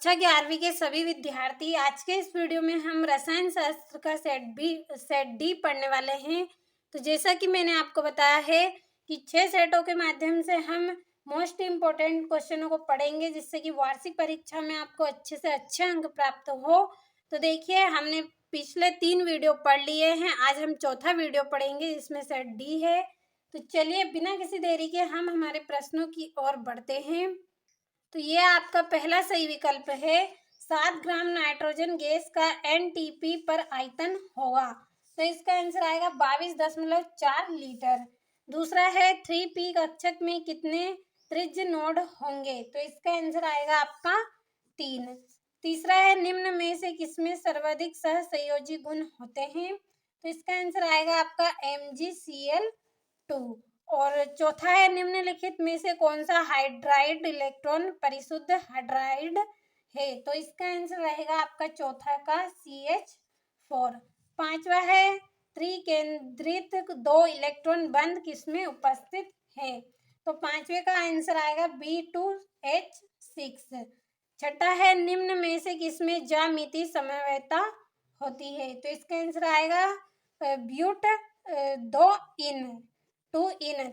कक्षा 11वीं के सभी विद्यार्थी, आज के इस वीडियो में हम रसायन शास्त्र का सेट डी पढ़ने वाले हैं। तो जैसा कि मैंने आपको बताया है कि 6 सेटों के माध्यम से हम मोस्ट इम्पोर्टेंट क्वेश्चनों को पढ़ेंगे, जिससे कि वार्षिक परीक्षा में आपको अच्छे से अच्छे अंक प्राप्त हो। तो देखिए, हमने पिछले 3 वीडियो पढ़ लिए हैं, आज हम चौथा वीडियो पढ़ेंगे जिसमें सेट डी है। तो चलिए, बिना किसी देरी के हम हमारे प्रश्नों की ओर बढ़ते हैं। तो ये आपका पहला सही विकल्प है। 7 ग्राम नाइट्रोजन गैस का एनटीपी पर आयतन होगा, तो इसका आंसर आएगा 22.4 लीटर। दूसरा है 3p कक्षक में कितने त्रिज्य नोड होंगे, तो इसका आंसर आएगा आपका 3। तीसरा है निम्न में से किसमें सर्वाधिक सहसंयोजी गुण होते हैं, तो इसका आंसर आएगा आपका MgCl2। और चौथा है निम्नलिखित में से कौन सा हाइड्राइड इलेक्ट्रॉन परिशुद्ध हाइड्राइड है, तो इसका आंसर रहेगा आपका चौथा का CH4। पांचवा है त्रिकेंद्रित 2 इलेक्ट्रॉन बंध किसमें उपस्थित है, तो पांचवे का आंसर आएगा B2H6। छठा है निम्न में से किसमें ज्यामितीय समवेता होती है, तो इसका आंसर आएगा ब्यूट 2 इन। तो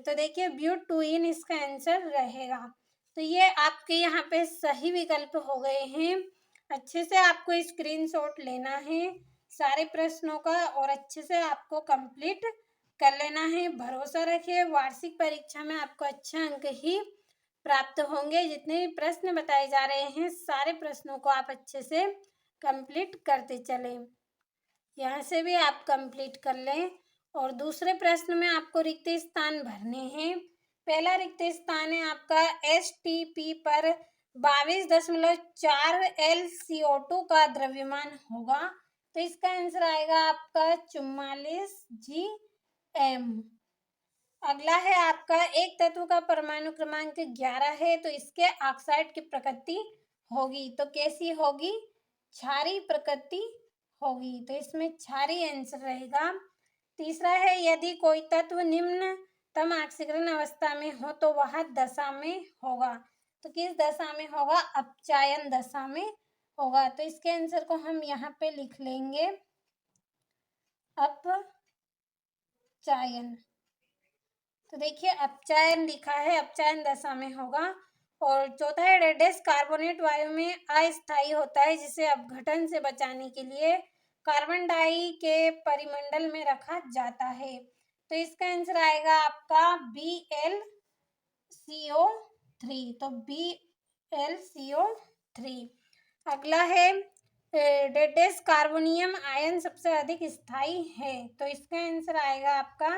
देखिए, ब्यूट 2 इन इसका आंसर रहेगा। तो ये आपके यहाँ पे सही विकल्प हो गए हैं। अच्छे से आपको स्क्रीनशॉट लेना है सारे प्रश्नों का और अच्छे से आपको कंप्लीट कर लेना है। भरोसा रखिए, वार्षिक परीक्षा में आपको अच्छे अंक ही प्राप्त होंगे। जितने भी प्रश्न बताए जा रहे हैं, सारे प्रश्नों को आप अच्छे से कंप्लीट करते चलें। यहाँ से भी आप कंप्लीट कर लें। और दूसरे प्रश्न में आपको रिक्त स्थान भरने हैं। पहला रिक्त स्थान है आपका STP पर 22.4 LCO2 का द्रव्यमान होगा, तो इसका आंसर आएगा आपका 44 GM। अगला है आपका एक तत्व का परमाणु क्रमांक 11 है, तो इसके ऑक्साइड की प्रकृति होगी, तो कैसी होगी, क्षारीय प्रकृति होगी, तो इसमें क्षारीय आंसर रहेगा। तीसरा है यदि कोई तत्व निम्नतम ऑक्सीकरण अवस्था में हो तो वह दशा में होगा, तो किस दशा में होगा, अपचायन दशा में होगा, तो इसके आंसर को हम यहाँ पे लिख लेंगे अपचायन। तो देखिए, अपचायन लिखा है, अपचायन दशा में होगा। और चौथा है डेडेस कार्बोनेट वायु में अस्थायी होता है, जिसे अपघटन से बचाने के लिए कार्बन डाई के परिमंडल में रखा जाता है, तो इसका आंसर आएगा आपका BlCO3, तो BlCO3। अगला है डेडेस कार्बोनियम आयन सबसे अधिक स्थायी है, तो इसका आंसर आएगा आपका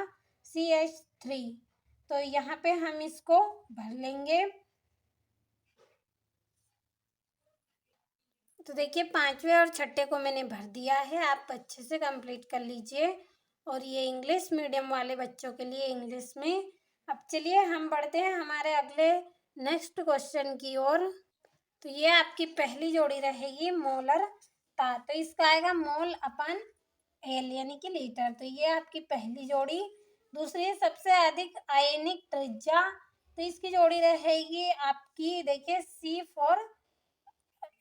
CH3। तो यहाँ पे हम इसको भर लेंगे। तो देखिए, पांचवे और छठे को मैंने भर दिया है, आप अच्छे से कंप्लीट कर लीजिए। और ये इंग्लिश मीडियम वाले बच्चों के लिए इंग्लिश में। अब चलिए हम बढ़ते हैं हमारे अगले नेक्स्ट क्वेश्चन की ओर। तो ये आपकी पहली जोड़ी रहेगी मोलरता, तो इसका आएगा मोल अपन एल यानी कि लीटर, तो ये आपकी पहली जोड़ी। दूसरी है सबसे अधिक आयनिक त्रिज्या, तो इसकी जोड़ी रहेगी आपकी, देखिए C4,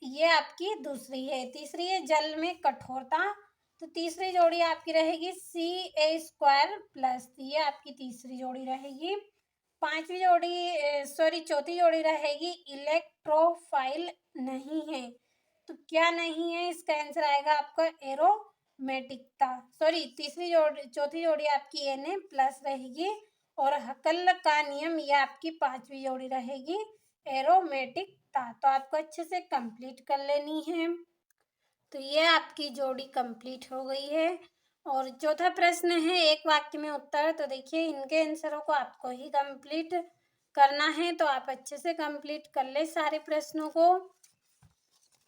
ये आपकी दूसरी है। तीसरी है जल में कठोरता, तो तीसरी जोड़ी आपकी रहेगी Ca2+, ये आपकी तीसरी जोड़ी रहेगी। पांचवी जोड़ी चौथी जोड़ी रहेगी इलेक्ट्रोफाइल नहीं है, तो क्या नहीं है, इसका आंसर आएगा आपका एरोमेटिकता। चौथी जोड़ी आपकी Na+ रहेगी। और हकल का नियम, ये आपकी पांचवी जोड़ी रहेगी एरोमेटिकता। तो आपको अच्छे से कंप्लीट कर लेनी है। तो ये आपकी जोड़ी कंप्लीट हो गई है। और चौथा प्रश्न है एक वाक्य में उत्तर, तो देखिए इनके आंसरों को आपको ही कंप्लीट करना है, तो आप अच्छे से कंप्लीट कर ले सारे प्रश्नों को।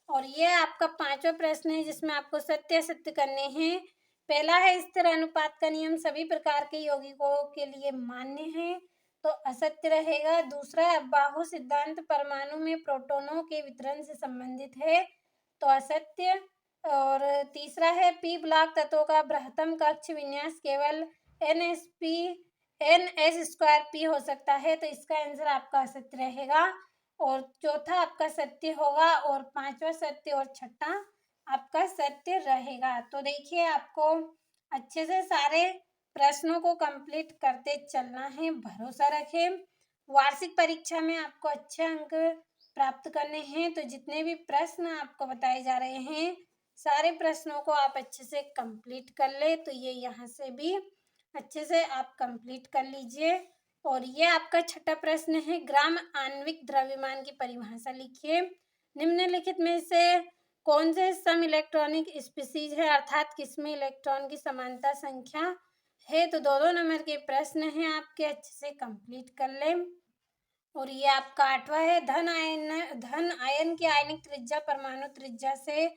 और ये आपका पांचवा प्रश्न है जिसमें आपको सत्य असत्य करने हैं। पहला है स्थिर अनुपात का नियम सभी प्रकार के यौगिकों के लिए मान्य है, तो असत्य रहेगा। दूसरा है बाहु सिद्धांत परमाणु में प्रोटॉनों के वितरण से संबंधित है, तो असत्य। और तीसरा है पी ब्लॉक तत्वों का बृहत्तम कक्ष विन्यास केवल NS2P हो सकता है, तो इसका आंसर आपका असत्य रहेगा। और चौथा आपका सत्य होगा और पांचवा सत्य और छठा आपका सत्य रहेगा। तो देखिए आपको अच्छे से सारे प्रश्नों को कंप्लीट करते चलना है, भरोसा रखें। वार्षिक परीक्षा में आपको अच्छे अंक प्राप्त करने हैं, तो जितने भी प्रश्न आपको बताए जा रहे हैं सारे प्रश्नों को आप अच्छे से कंप्लीट कर ले। तो ये यहाँ से भी अच्छे से आप कंप्लीट कर लीजिए। और ये आपका छठा प्रश्न है, ग्राम आणविक द्रव्यमान की परिभाषा लिखिए। निम्नलिखित में से कौन से सम इलेक्ट्रॉनिक स्पीसीज है, अर्थात किसमें इलेक्ट्रॉन की समानता संख्या है। तो दो नंबर के प्रश्न हैं आपके, अच्छे से कंप्लीट कर लें। और ये आपका आठवां है, धन आयन की आयनिक त्रिज्या परमाणु त्रिज्या से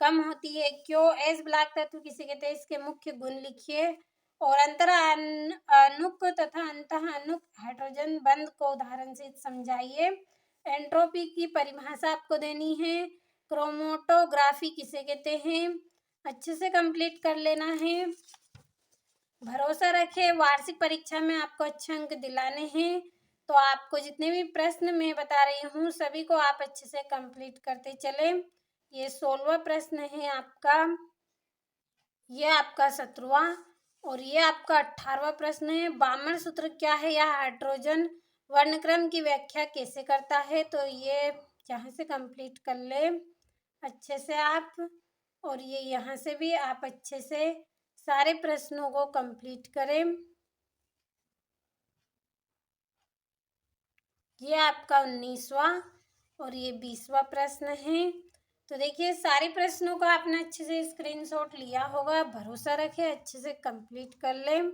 कम होती है क्यों। एस ब्लॉक तत्व किसे कहते हैं, इसके मुख्य गुण लिखिए। और अंतर अणुक तथा अंतः अणुक हाइड्रोजन बंध को उदाहरण से समझाइए। एंट्रोपी की परिभाषा आपको देनी है। क्रोमेटोग्राफी किसे कहते हैं, अच्छे से कंप्लीट कर लेना है। भरोसा रखें, वार्षिक परीक्षा में आपको अच्छे अंक दिलाने हैं। तो आपको जितने भी प्रश्न मैं बता रही हूँ सभी को आप अच्छे से कंप्लीट करते चले। ये 16वां प्रश्न है आपका, ये आपका 17वां और ये आपका 18वां प्रश्न है। बामण सूत्र क्या है, यह हाइड्रोजन वर्णक्रम की व्याख्या कैसे करता है। तो ये यहाँ से कंप्लीट कर ले अच्छे से आप। और ये यहाँ से भी आप अच्छे से सारे प्रश्नों को कंप्लीट करें। ये आपका 19वां और ये 20वां प्रश्न है। तो देखिए सारे प्रश्नों को आपने अच्छे से स्क्रीनशॉट लिया होगा, भरोसा रखें अच्छे से कंप्लीट कर लें।